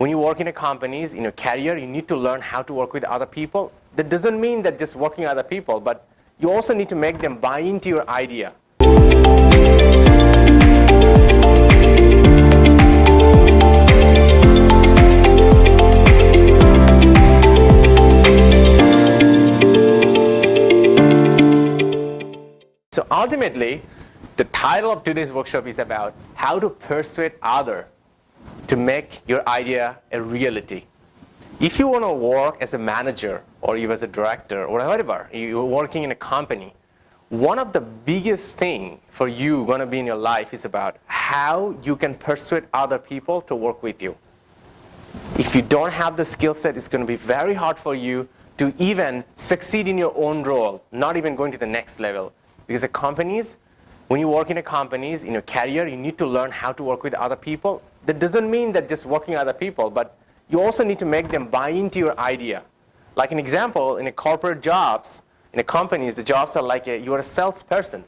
when you work in a companies, in your career, you need to learn how to work with other people. That doesn't mean that just working with other people, but you also need to make them buy into your idea. So ultimately, the title of today's workshop is about how to persuade others to make your idea a reality. If you want to work as a manager or you as a director or whatever, you're working in a company, one of the biggest thing for you going to be in your life is about how you can persuade other people to work with you. If you don't have the skill set, it's going to be very hard for you to even succeed in your own role, not even going to the next level. Because the companies, when you work in a companies, in your career, you need to learn how to work with other people. That doesn't mean that just working with other people, but you also need to make them buy into your idea. Like an example, in a corporate jobs, in a companies, the jobs are like you're a salesperson.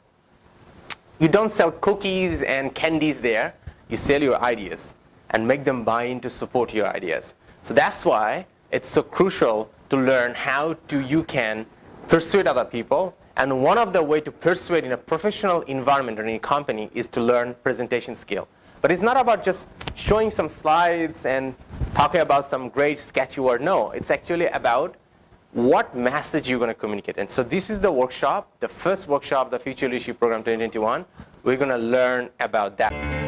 You don't sell cookies and candies there. You sell your ideas and make them buy in to support your ideas. So that's why it's so crucial to learn how you can persuade other people. And one of the ways to persuade in a professional environment or in a company is to learn presentation skill. But it's not about just showing some slides and talking about some great sketchy word. No, it's actually about what message you're going to communicate. And so this is the workshop, the first workshop, the Future Leadership Program 2021. We're going to learn about that.